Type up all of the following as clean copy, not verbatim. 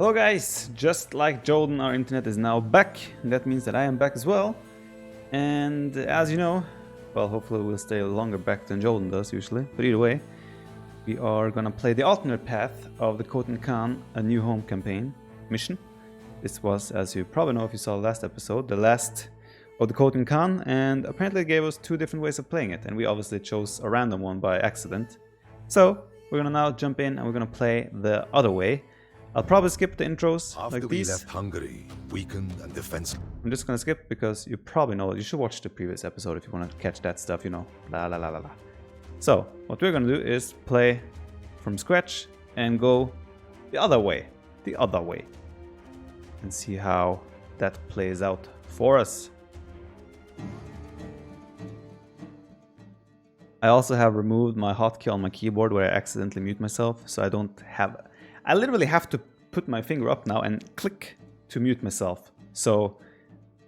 Hello guys, just like Jordan, our internet is now back. That means that I am back as well. And as you know, well, hopefully we'll stay longer back than Jordan does usually. But either way, we are gonna play the alternate path of the Kotyan, a new home campaign mission. This was, as you probably know if you saw the last episode, the last of the Kotyan, and apparently it gave us two different ways of playing it, and we obviously chose a random one by accident. So we're gonna now jump in and we're gonna play the other way. I'll probably skip the intros like these. After we left Hungary, weakened and defenseless. I'm just gonna skip because you probably know it. You should watch the previous episode if you want to catch that stuff, you know. La la la la la. So, what we're gonna do is play from scratch and go the other way. And see how that plays out for us. I also have removed my hotkey on my keyboard where I accidentally mute myself, so I literally have to put my finger up now and click to mute myself. So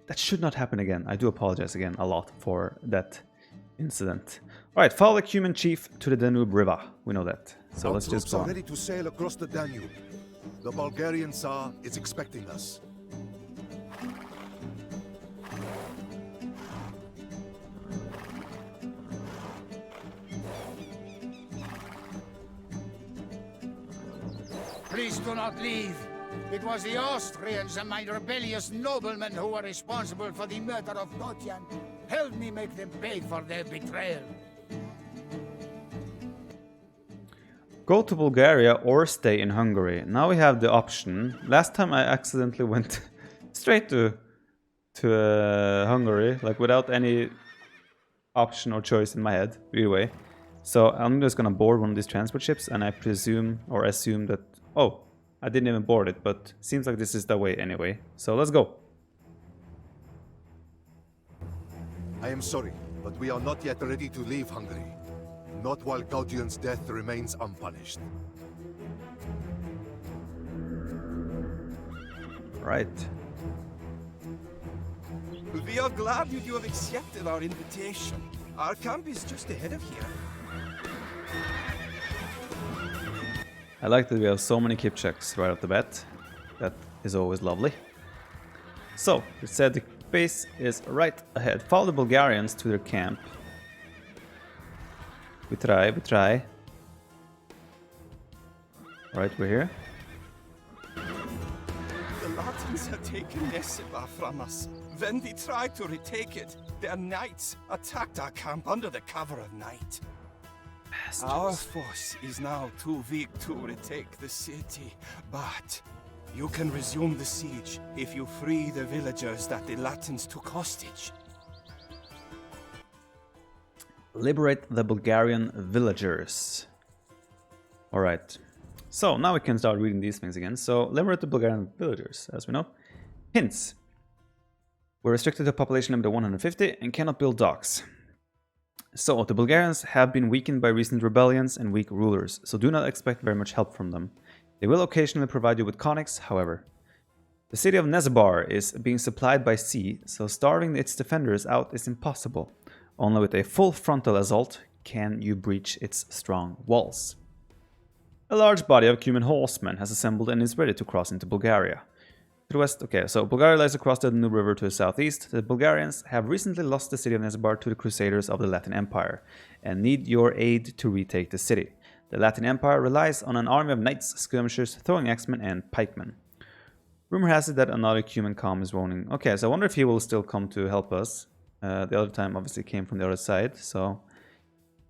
that should not happen again. I do apologize again a lot for that incident. Alright, follow the Cuman chief to the Danube River. We know that. So let's just go on. Our troops are ready to sail across the Danube. The Bulgarian Tsar is expecting us. Please do not leave. It was the Austrians and my rebellious noblemen who were responsible for the murder of Kotyan. Help me make them pay for their betrayal. Go to Bulgaria or stay in Hungary. Now we have the option. Last time I accidentally went straight to Hungary, like without any option or choice in my head, either way. So I'm just gonna board one of these transport ships, and I presume or assume that, oh, I didn't even board it, but seems like this is the way anyway. So let's go. I am sorry, but we are not yet ready to leave Hungary. Not while Kotyan's death remains unpunished. Right. We are glad you have accepted our invitation. Our camp is just ahead of here. I like that we have so many keep checks right off the bat. That is always lovely. So, it said the base is right ahead. Follow the Bulgarians to their camp. We try. Alright, we're here. The Latins have taken Nesiba from us. When we tried to retake it, their knights attacked our camp under the cover of night. Bastards. Our force is now too weak to retake the city, but you can resume the siege if you free the villagers that the Latins took hostage. Liberate the Bulgarian villagers. Alright. So now we can start reading these things again. So liberate the Bulgarian villagers, as we know. Hints. We're restricted to a population limit of 150 and cannot build docks. So the Bulgarians have been weakened by recent rebellions and weak rulers, so do not expect very much help from them. They will occasionally provide you with conics, however. The city of Nesebar is being supplied by sea, so starving its defenders out is impossible. Only with a full frontal assault can you breach its strong walls. A large body of Cuman horsemen has assembled and is ready to cross into Bulgaria. To the west, okay, so Bulgaria lies across the Danube River to the southeast. The Bulgarians have recently lost the city of Nesebar to the Crusaders of the Latin Empire and need your aid to retake the city. The Latin Empire relies on an army of knights, skirmishers, throwing axemen, and pikemen. Rumor has it that another Cuman com is roaming. Okay, so I wonder if he will still come to help us. The other time obviously came from the other side, so...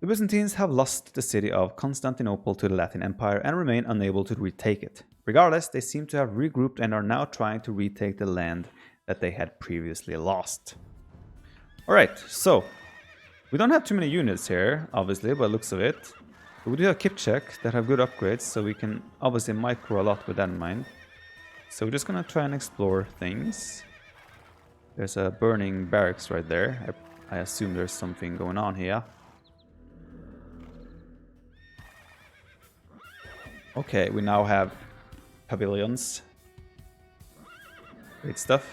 The Byzantines have lost the city of Constantinople to the Latin Empire and remain unable to retake it. Regardless, they seem to have regrouped and are now trying to retake the land that they had previously lost. Alright, so we don't have too many units here, obviously, by the looks of it. But we do have Kipchak that have good upgrades, so we can obviously micro a lot with that in mind. So we're just gonna try and explore things. There's a burning barracks right there. I assume there's something going on here. Okay, we now have pavilions. Great stuff.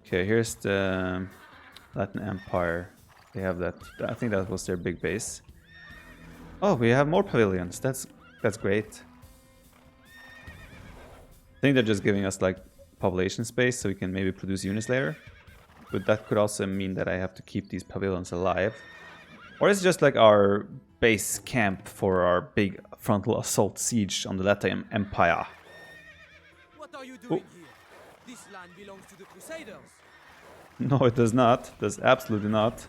Okay, here's the Latin Empire. They have that. I think that was their big base. Oh, we have more pavilions. That's great. think they're just giving us like population space so we can maybe produce units later. But that could also mean that I have to keep these pavilions alive. Or it's just like our base camp for our big frontal assault siege on the Latin Empire. What are you doing here? This land belongs to the Crusaders. No, it does not. It does absolutely not.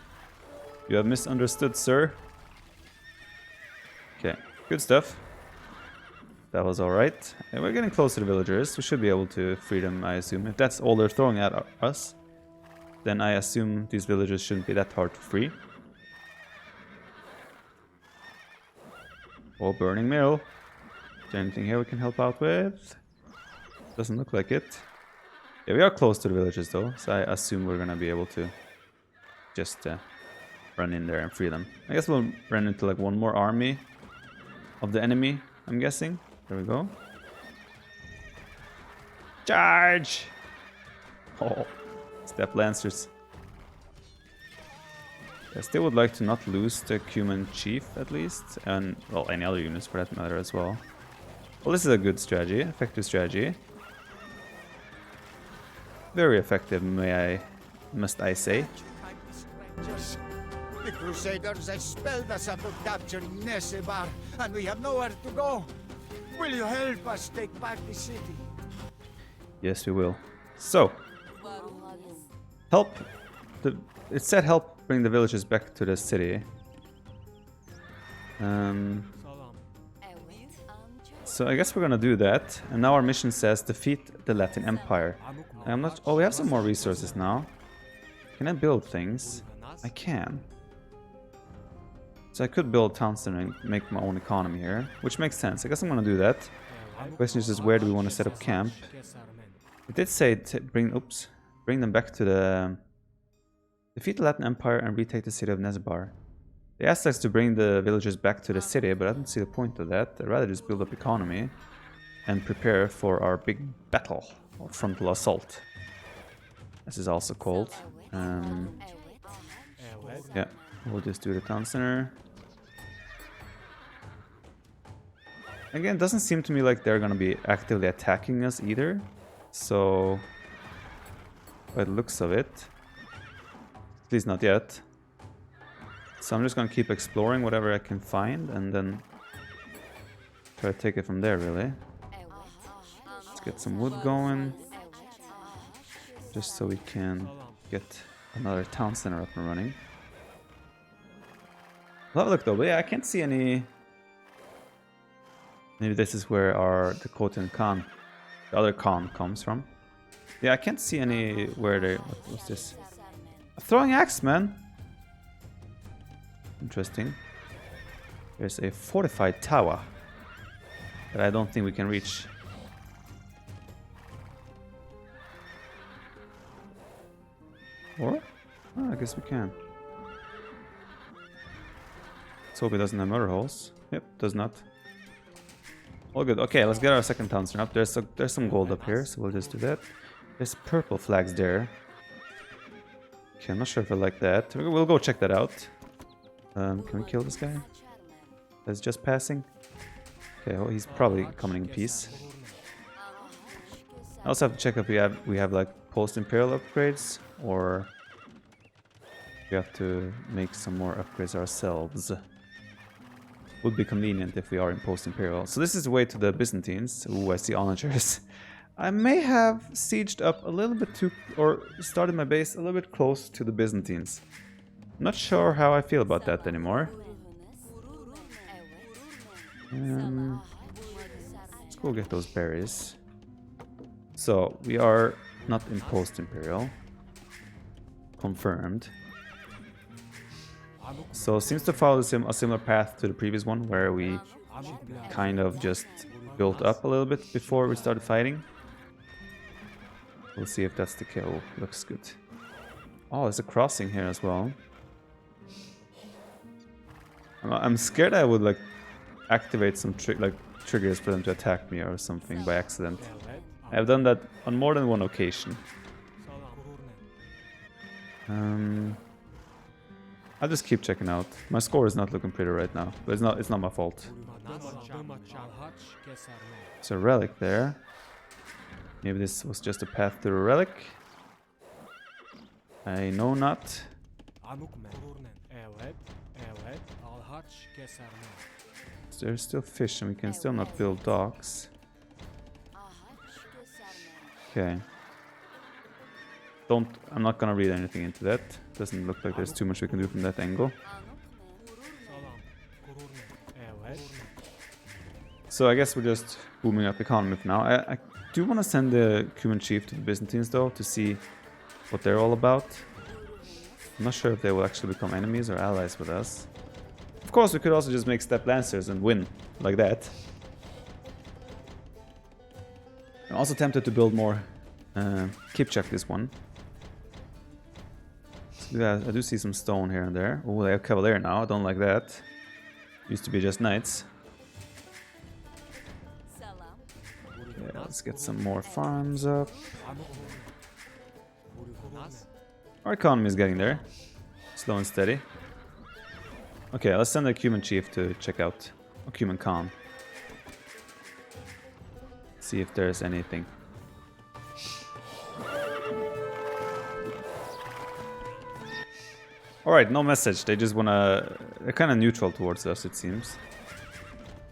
You have misunderstood, sir. Okay, good stuff. That was alright. And we're getting close to the villagers. We should be able to free them, I assume. If that's all they're throwing at us, then I assume these villagers shouldn't be that hard to free. Oh, burning mill. Is there anything here we can help out with? Doesn't look like it. Yeah, we are close to the villages though, so I assume we're gonna be able to just run in there and free them. I guess we'll run into like one more army of the enemy, I'm guessing. There we go. Charge! Oh, step lancers. I still would like to not lose the Cuman chief at least, and well, any other units for that matter as well. Well, this is a good strategy, effective strategy. Very effective, must I say. The Crusaders expelled us after capturing Nesebar, and we have nowhere to go. Will you help us take back the city? Yes, we will. So, help. It said help bring the villages back to the city. So I guess we're gonna do that. And now our mission says defeat the Latin Empire. I'm not. Oh, we have some more resources now. Can I build things? I can. So I could build towns and make my own economy here, which makes sense. I guess I'm gonna do that. The question is just where do we want to set up camp? It did say to bring them back to the defeat the Latin Empire and retake the city of Nesebar. They asked us to bring the villagers back to the city, but I don't see the point of that. I'd rather just build up economy and prepare for our big battle or frontal assault, as is also called. Yeah, we'll just do the town center. Again, it doesn't seem to me like they're gonna be actively attacking us either. So, by the looks of it, at least not yet. So I'm just gonna keep exploring whatever I can find and then try to take it from there, really. Let's get some wood going, just so we can get another town center up and running. We'll have a look though, but yeah, I can't see any... Maybe this is where the Kotyan Khan, the other Khan, comes from. Yeah, I can't see any where they... What's this? A throwing axe, man! Interesting. There's a fortified tower that I don't think we can reach. Or? Oh, I guess we can. Let's hope it doesn't have murder holes. Yep, does not. All good. Okay, let's get our second town center up. There's some gold up here, so we'll just do that. There's purple flags there. Okay, I'm not sure if I like that. We'll go check that out. Can we kill this guy? That's just passing. Okay, well, he's probably coming in peace. I also have to check if we have like post-imperial upgrades, or we have to make some more upgrades ourselves. Would be convenient if we are in post-imperial. So this is the way to the Byzantines. Ooh, I see onagers. I may have sieged up a little bit too, or started my base a little bit close to the Byzantines. Not sure how I feel about that anymore. Let's go get those berries. So we are not in post-imperial. Confirmed. So it seems to follow a similar path to the previous one, where we kind of just built up a little bit before we started fighting. We'll see if that's the kill. Looks good. Oh, there's a crossing here as well. I'm scared I would like activate some triggers for them to attack me or something by accident. I've done that on more than one occasion. I'll just keep checking out. My score is not looking pretty right now, but it's not my fault. There's a relic there. Maybe this was just a path to the relic. I know not. There's still fish and we can still not build docks. Okay. I'm not gonna read anything into that. Doesn't look like there's too much we can do from that angle. So I guess we're just booming up economy for now. I do want to send the Cuman chief to the Byzantines though, to see what they're all about. I'm not sure if they will actually become enemies or allies with us. Of course, we could also just make step lancers and win like that. I'm also tempted to build more Kipchak this one. So yeah, I do see some stone here and there. Oh, they have cavalier now. I don't like that. Used to be just knights. Yeah, let's get some more farms up. Our economy is getting there. Slow and steady. Okay, let's send the Cuman chief to check out Cuman Khan. See if there's anything. Alright, no message. They just wanna... They're kind of neutral towards us, it seems.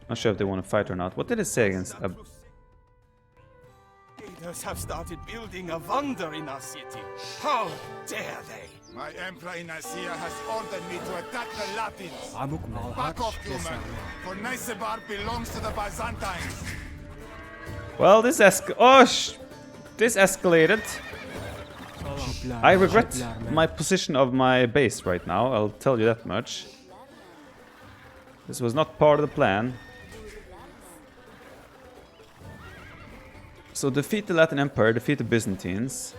Not sure if they want to fight or not. What did it say against... Invaders have started building a wonder in our city. How dare they? My emperor in Asia has ordered me to attack the Latins. Back off, Cuman, for Nicebar belongs to the Byzantines. Well, this escalated. I regret my position of my base right now, I'll tell you that much. This was not part of the plan. So defeat the Latin Empire, defeat the Byzantines.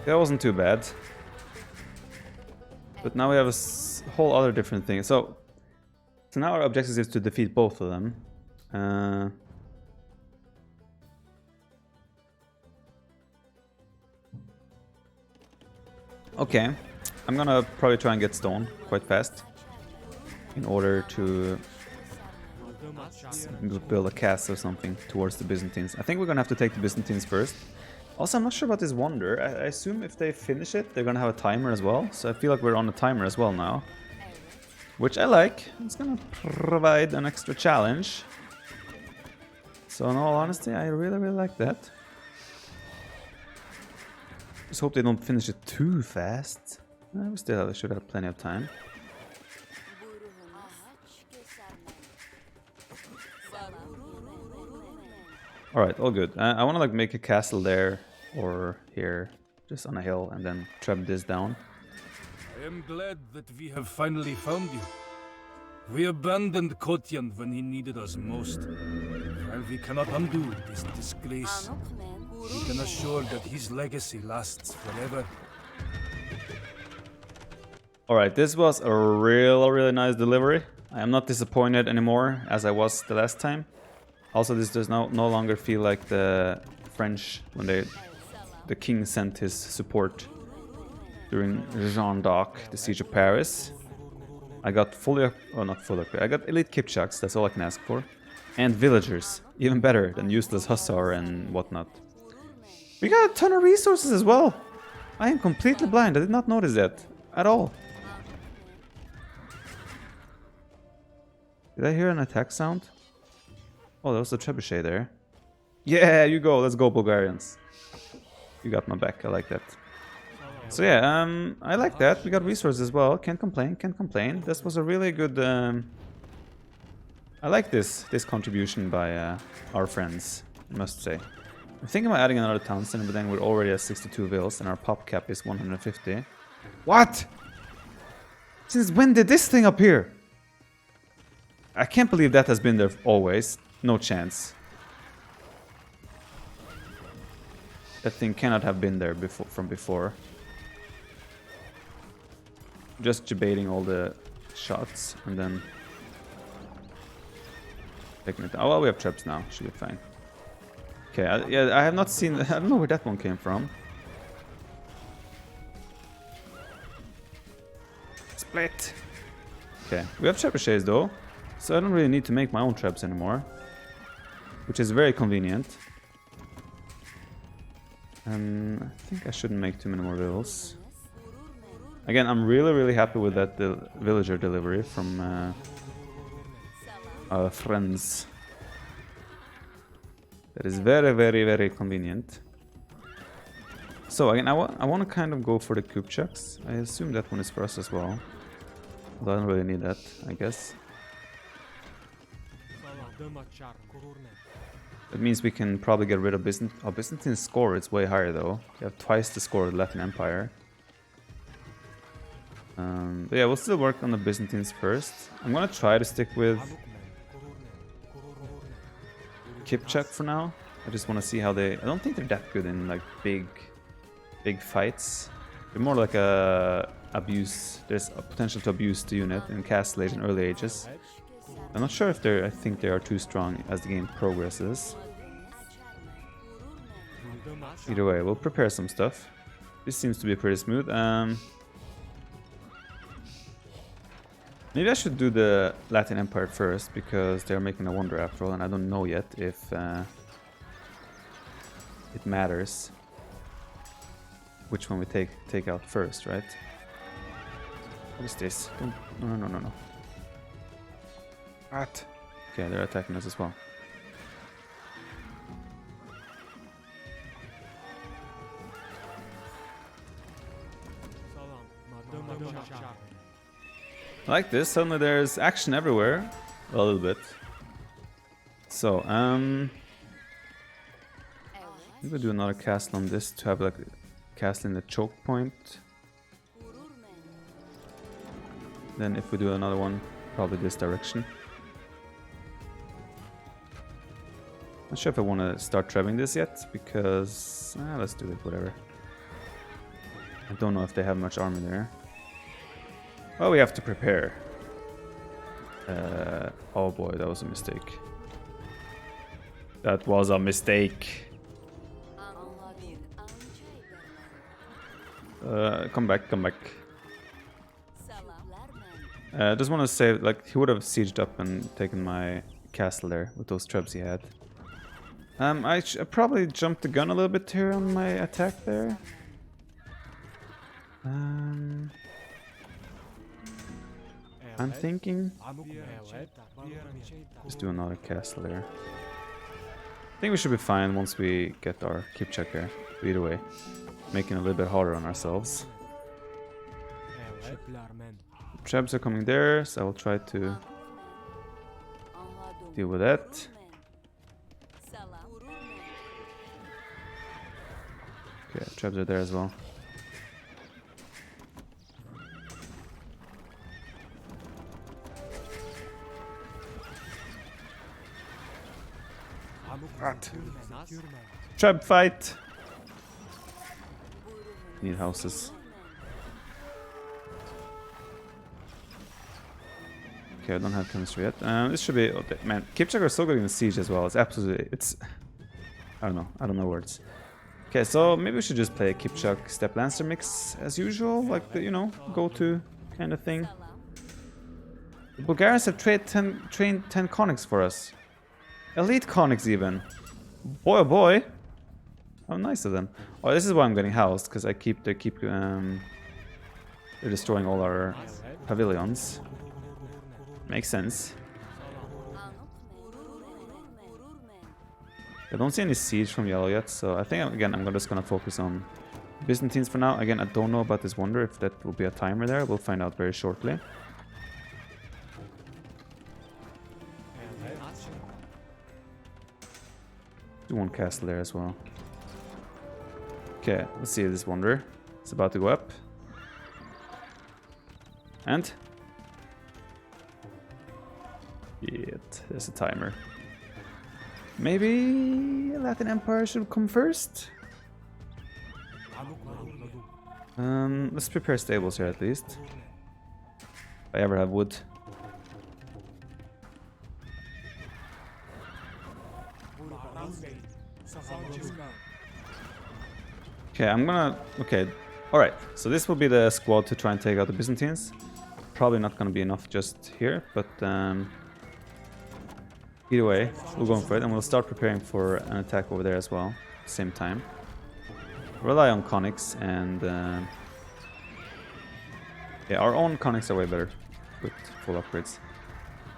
That wasn't too bad. But now we have a whole other different thing. So now our objective is to defeat both of them. Okay, I'm gonna probably try and get stone quite fast in order to build a castle or something towards the Byzantines. I think we're gonna have to take the Byzantines first. Also, I'm not sure about this wonder. I assume if they finish it, they're gonna have a timer as well. So I feel like we're on a timer as well now, which I like. It's gonna provide an extra challenge. So in all honesty, I really like that. Just hope they don't finish it too fast. We still should have plenty of time. Alright, all good. I want to like make a castle there or here, just on a hill, and then trap this down. I am glad that we have finally found you. We abandoned Kotyan when he needed us most. While we cannot undo this disgrace, we can assure that his legacy lasts forever. Alright, this was a really nice delivery. I am not disappointed anymore as I was the last time. Also, this does no longer feel like the French when the king sent his support during Jeanne d'Arc, the siege of Paris. I got not fully upgraded. I got elite Kipchaks, that's all I can ask for. And villagers, even better than useless hussar and whatnot. We got a ton of resources as well. I am completely blind, I did not notice that at all. Did I hear an attack sound? Oh, there was a trebuchet there. Yeah, you go. Let's go, Bulgarians. You got my back. I like that. So yeah, I like that. We got resources as well. Can't complain. Can't complain. This was a really good. I like this contribution by our friends. I must say. I'm thinking about adding another town center, but then we're already at 62 vills, and our pop cap is 150. What? Since when did this thing appear? I can't believe that has been there always. No chance. That thing cannot have been there from before. Just debating all the shots and then taking it down. Oh well, we have traps now. Should be fine. Okay, yeah, I have not seen. I don't know where that one came from. Split. Okay, we have trebuchets though, so I don't really need to make my own traps anymore, which is very convenient. I think I shouldn't make too many more vills. Again, I'm really happy with that villager delivery from our friends. That is very convenient. So again, I want to kind of go for the Kupchaks. I assume that one is for us as well. Although I don't really need that, I guess. That means we can probably get rid of Byzantine. Oh, Byzantine's score is way higher though. You have twice the score of the Latin Empire. But yeah, we'll still work on the Byzantines first. I'm gonna try to stick with Kipchak for now. I just want to see how they... I don't think they're that good in like big fights. They're more like a abuse. There's a potential to abuse the unit in Castle Age and early ages. I'm not sure if they're... I think they are too strong as the game progresses. Either way, we'll prepare some stuff. This seems to be pretty smooth. Maybe I should do the Latin Empire first, because they're making a wonder after all, and I don't know yet if it matters which one we take out first, right? What is this? No. What? Okay, they're attacking us as well. I like this, suddenly there's action everywhere. A little bit. So, maybe do another castle on this to have like a castle in the choke point. Then if we do another one, probably this direction. Not sure if I want to start traveling this yet, because... let's do it, whatever. I don't know if they have much army there. Well, we have to prepare. Oh boy, that was a mistake. That was a mistake. Come back. I just want to say, like, he would have sieged up and taken my castle there with those trebs he had. I probably jumped the gun a little bit here on my attack there. I'm thinking... Just do another castle there. I think we should be fine once we get our Kipchak here. Either way, making it a little bit harder on ourselves. Trebs are coming there, so I will try to deal with that. Okay, trebs are there as well. What? Trap fight! Need houses. Okay, I don't have chemistry yet. This should be... Okay. Man, Kipchak are so good in the siege as well. It's absolutely... I don't know words. Okay, so maybe we should just play a Kipchak Step Lancer mix as usual. Like the, go-to kind of thing. The Bulgarians have trained 10 conics for us. Elite conics even. Boy oh boy. How nice of them. Oh, this is why I'm getting housed, because they're destroying all our pavilions. Makes sense. I don't see any siege from yellow yet, so I think again I'm just gonna focus on Byzantines for now. Again, I don't know about this wonder, if that will be a timer there. We'll find out very shortly. Do one castle there as well. Okay, let's see this wonder. It's about to go up. And? There's a timer. Maybe Latin Empire should come first? Let's prepare stables here at least. If I ever have wood. Okay, alright, so this will be the squad to try and take out the Byzantines. Probably not going to be enough just here, but either way, we'll go for it, and we'll start preparing for an attack over there as well, at the same time. Rely on conics, and yeah, our own conics are way better with full upgrades.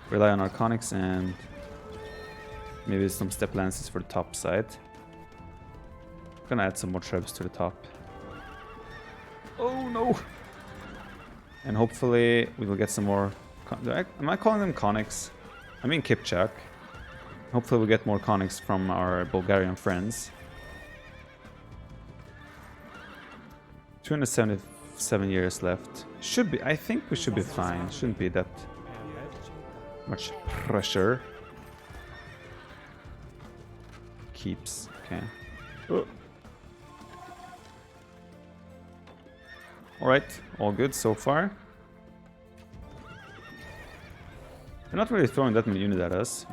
Rely on our conics and maybe some step lances for the top side. Gonna add some more trebs to the top. Oh no! And hopefully we will get some more... Am I calling them conics? I mean Kipchak. Hopefully we'll get more conics from our Bulgarian friends. 277 years left. Should be... I think we should be fine. Shouldn't be that much pressure. Keeps. Okay. Oh. Alright, all good so far. They're not really throwing that many units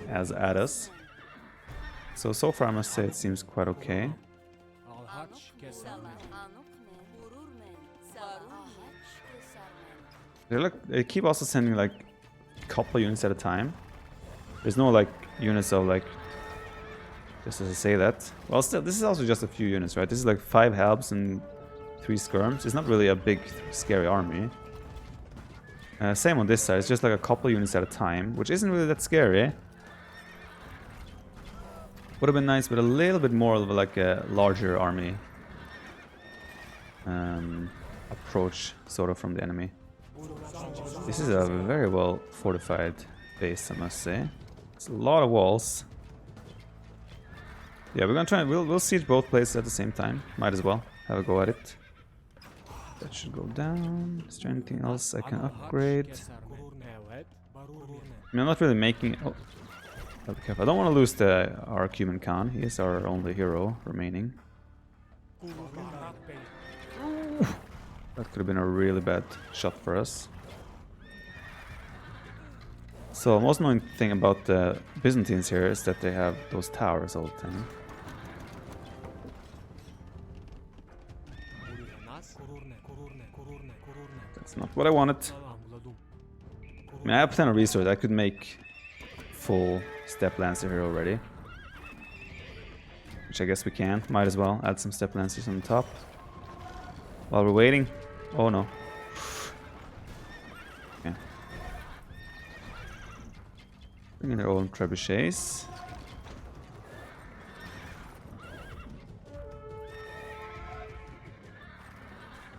at us. So far I must say it seems quite okay. They keep also sending like a couple units at a time. There's no like units of like, just as I say that. Well, still, this is also just a few units, right? This is like 5 halbs and 3 skirms. It's not really a big, scary army. Same on this side. It's just like a couple units at a time, which isn't really that scary. Would have been nice with a little bit more of like a larger army approach, sort of, from the enemy. This is a very well fortified base, I must say. It's a lot of walls. Yeah, we're gonna try. We'll siege both places at the same time. Might as well have a go at it. That should go down. Is there anything else I can upgrade? I mean, I'm not really making... Oh, gotta be careful. I don't want to lose our Cuman Khan. He is our only hero remaining. That could have been a really bad shot for us. So, the most annoying thing about the Byzantines here is that they have those towers all the time. That's not what I wanted. I mean, I have plenty of resources. I could make full Step Lancer here already. Which I guess we can. Might as well add some Step Lancers on the top. While we're waiting. Oh no. Okay. Bring in their own trebuchets.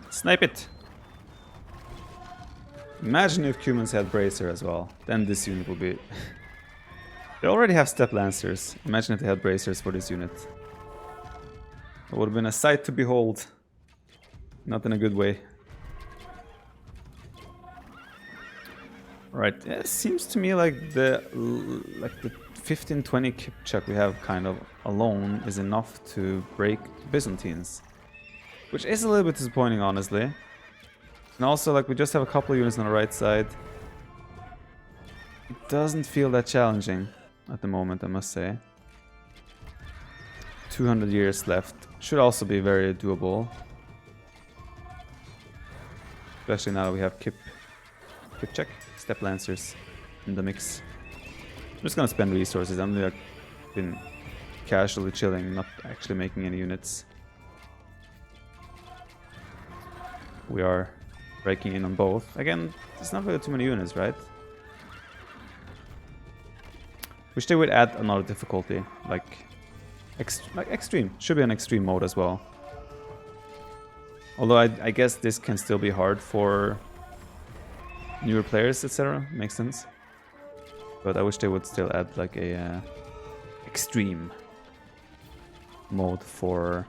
Snipe it! Imagine if Cumans had Bracer as well. Then this unit would be... They already have Step Lancers. Imagine if they had Bracers for this unit. It would have been a sight to behold. Not in a good way. Right, yeah, it seems to me like the 15-20 Kipchak we have kind of alone is enough to break the Byzantines. Which is a little bit disappointing, honestly. And also, like, we just have a couple of units on the right side. It doesn't feel that challenging at the moment, I must say. 200 years left. Should also be very doable. Especially now that we have Kipchak, Step Lancers in the mix. I'm just gonna spend resources. I'm like been casually chilling, not actually making any units. We are breaking in on both. Again, there's not really too many units, right? Wish they would add another difficulty, like extreme. Should be an extreme mode as well. Although I guess this can still be hard for newer players, etc. Makes sense. But I wish they would still add like a extreme mode for...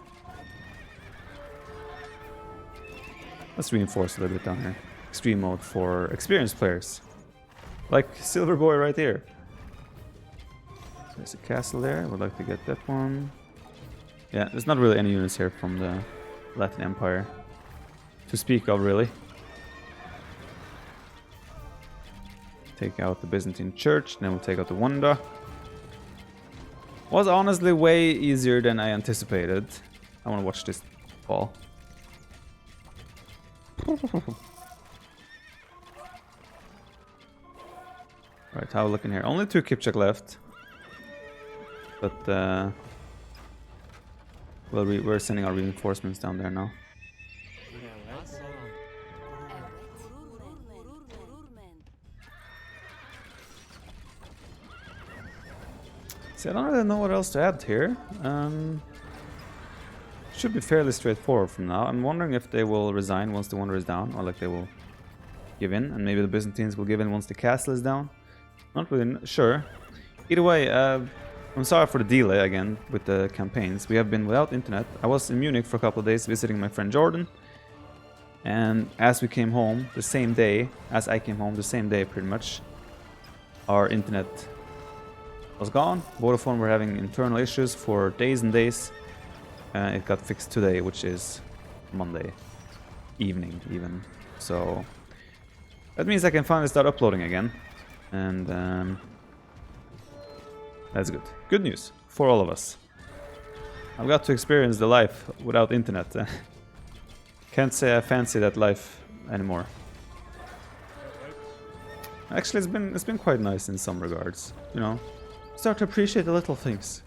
Let's reinforce a little bit down here. Extreme mode for experienced players. Like Silver Boy right here. So there's a castle there. I would like to get that one. Yeah, there's not really any units here from the Latin Empire to speak of, really. Take out the Byzantine Church, then we'll take out the Wanda. Was honestly way easier than I anticipated. I want to watch this fall. Right, how are we looking here? Only 2 Kipchak left. But, well, we're sending our reinforcements down there now. See, I don't really know what else to add here. Should be fairly straightforward from now. I'm wondering if they will resign once the wonder is down, or like they will give in, and maybe the Byzantines will give in once the castle is down. Not really sure. Either way, I'm sorry for the delay again with the campaigns. We have been without internet. I was in Munich for a couple of days visiting my friend Jordan, and as we came home the same day, as I came home the same day pretty much, our internet was gone. Vodafone were having internal issues for days and days. It got fixed today, which is Monday evening even. So that means I can finally start uploading again. And that's good. Good news for all of us. I've got to experience the life without internet. Can't say I fancy that life anymore. Actually, it's been quite nice in some regards. You know, start to appreciate the little things.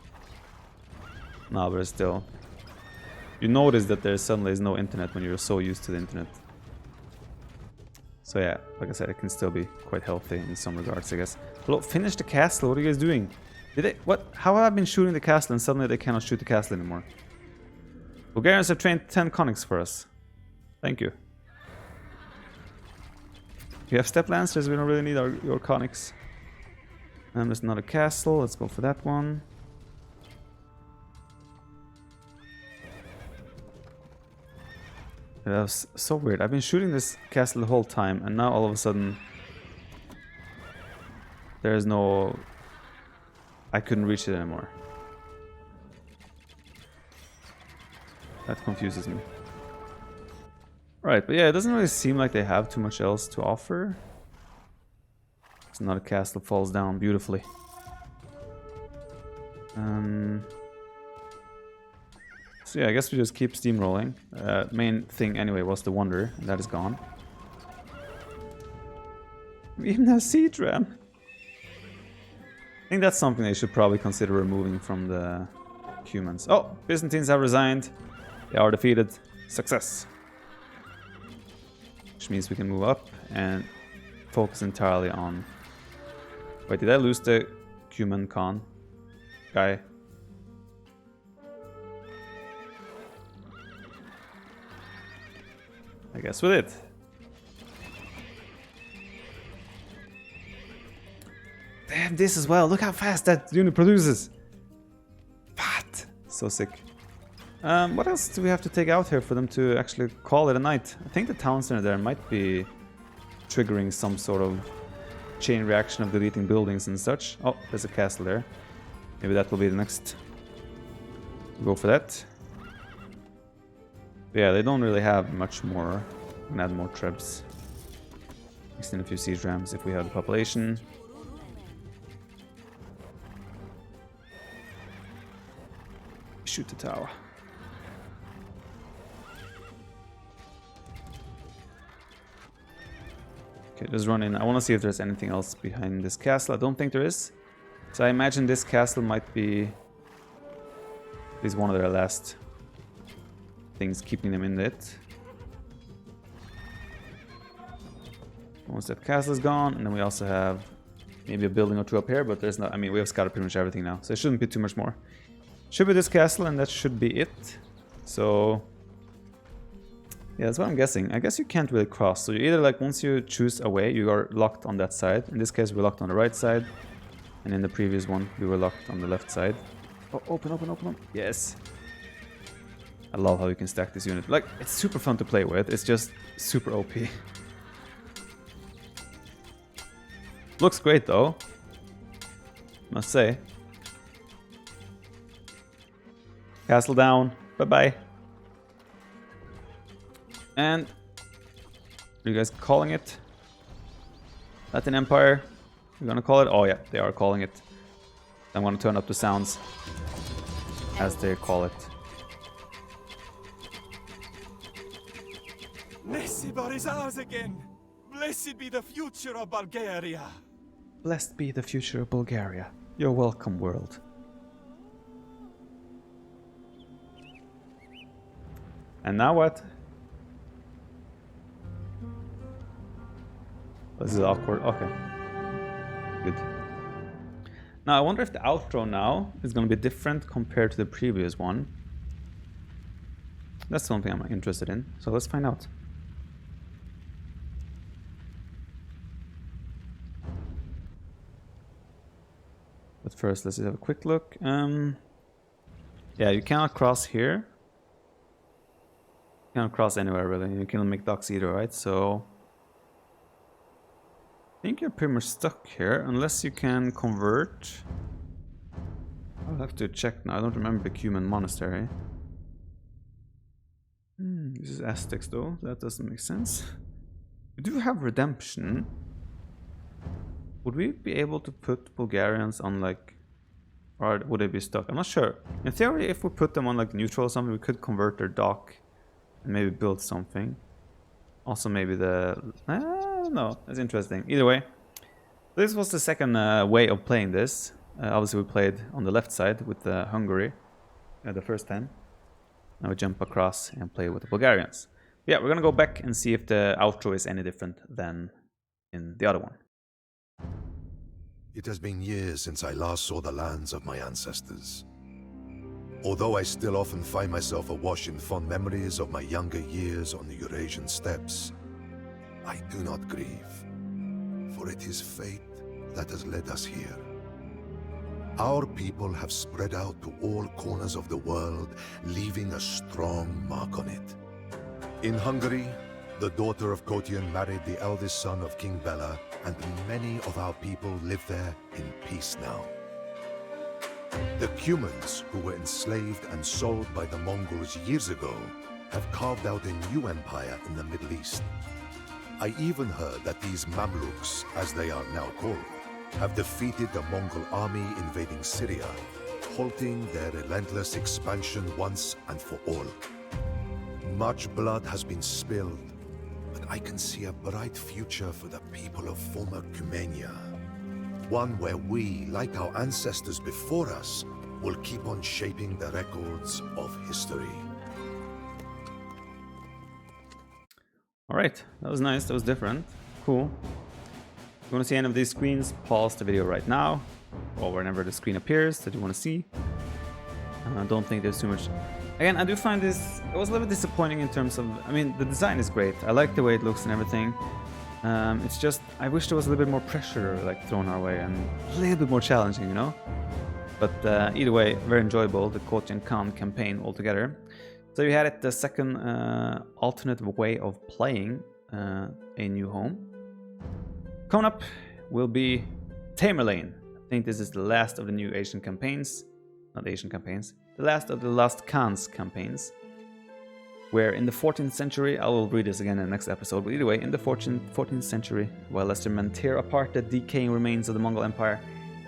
No, but still, you notice that there suddenly is no internet when you're so used to the internet. So yeah, like I said, it can still be quite healthy in some regards, I guess. Hello, finish the castle. What are you guys doing? Did they? What? How have I been shooting the castle and suddenly they cannot shoot the castle anymore? Bulgarians have trained 10 conics for us. Thank you. We have step lancers. We don't really need your conics. There's another castle. Let's go for that one. That was so weird. I've been shooting this castle the whole time, and now all of a sudden there's no... I couldn't reach it anymore. That confuses me. Right, but yeah, it doesn't really seem like they have too much else to offer. It's another castle falls down beautifully. So yeah, I guess we just keep steamrolling. Main thing anyway was the wonder, and that is gone. We even have siege ram. I think that's something they should probably consider removing from the Cumans. Oh, Byzantines have resigned. They are defeated. Success. Which means we can move up and focus entirely on... Wait, did I lose the Cuman Khan guy? I guess we did. Damn, this as well. Look how fast that unit produces. What? So sick. What else do we have to take out here for them to actually call it a night? I think the town center there might be triggering some sort of chain reaction of deleting buildings and such. Oh, there's a castle there. Maybe that will be the next. Go for that. But yeah, they don't really have much more. We can add more trebs. Extend a few siege rams if we have the population. Shoot the tower. Okay, just run in. I want to see if there's anything else behind this castle. I don't think there is. So I imagine this castle might be at least one of their last things keeping them in it. Once that castle is gone, and then we also have maybe a building or two up here, but there's not. I mean, we have scouted pretty much everything now, so it shouldn't be too much more. Should be this castle, and that should be it. So yeah, that's what I'm guessing. I guess you can't really cross. So you either, like, once you choose a way, you are locked on that side. In this case, we're locked on the right side, and in the previous one, we were locked on the left side. Oh, open, open, open, open. Yes. I love how you can stack this unit. Like, it's super fun to play with. It's just super OP. Looks great though, must say. Castle down. Bye-bye. And are you guys calling it? Latin Empire? You're gonna call it? Oh yeah, they are calling it. I'm gonna turn up the sounds as they call it. Nesibar is ours again. Blessed be the future of Bulgaria. Blessed be the future of Bulgaria. You're welcome, world. And now what? This is awkward. Okay. Good. Now I wonder if the outro now is going to be different compared to the previous one. That's something I'm interested in. So let's find out. But first, let's have a quick look. Yeah, you cannot cross here. You cannot cross anywhere really. You cannot make docks either, right? So I think you're pretty much stuck here unless you can convert. I'll have to check now. I don't remember the Cuman monastery. This is Aztecs though. That doesn't make sense. We do have redemption. Would we be able to put Bulgarians on like, or would they be stuck? I'm not sure. In theory, if we put them on like neutral or something, we could convert their dock and maybe build something. Also maybe the, I don't know. That's interesting. Either way, this was the second way of playing this. Obviously we played on the left side with Hungary the first time. Now we jump across and play with the Bulgarians. Yeah, we're gonna go back and see if the outro is any different than in the other one. It has been years since I last saw the lands of my ancestors. Although I still often find myself awash in fond memories of my younger years on the Eurasian steppes, I do not grieve, for it is fate that has led us here. Our people have spread out to all corners of the world, leaving a strong mark on it. In Hungary, the daughter of Kotyan married the eldest son of King Bela, and many of our people live there in peace now. The Cumans, who were enslaved and sold by the Mongols years ago, have carved out a new empire in the Middle East. I even heard that these Mamluks, as they are now called, have defeated the Mongol army invading Syria, halting their relentless expansion once and for all. Much blood has been spilled, but I can see a bright future for the people of former Cumania. One where we, like our ancestors before us, will keep on shaping the records of history. Alright, that was nice, that was different. Cool. If you want to see any of these screens, pause the video right now, or whenever the screen appears that you want to see. I don't think there's too much. Again, I do find this, it was a little bit disappointing in terms of, I mean, the design is great. I like the way it looks and everything. It's just, I wish there was a little bit more pressure like thrown our way and a little bit more challenging, you know? But either way, very enjoyable, the Kotyan Khan campaign altogether. So you had it, the second alternate way of playing A New Home. Coming up will be Tamerlane. I think this is the last of the new Asian campaigns. Not Asian campaigns. The last of the Last Khans campaigns. Where in the 14th century, I will read this again in the next episode, but either way, in the 14th century, while Lestermen tear apart the decaying remains of the Mongol Empire,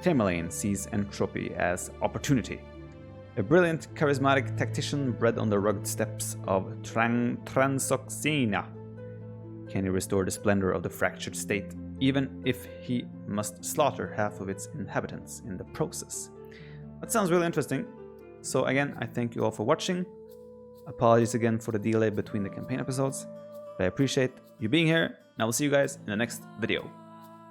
Tamerlane sees entropy as opportunity. A brilliant, charismatic tactician bred on the rugged steppes of Transoxina. Can he restore the splendor of the fractured state, even if he must slaughter half of its inhabitants in the process? That sounds really interesting. So again, I thank you all for watching. Apologies again for the delay between the campaign episodes, but I appreciate you being here, and I will see you guys in the next video.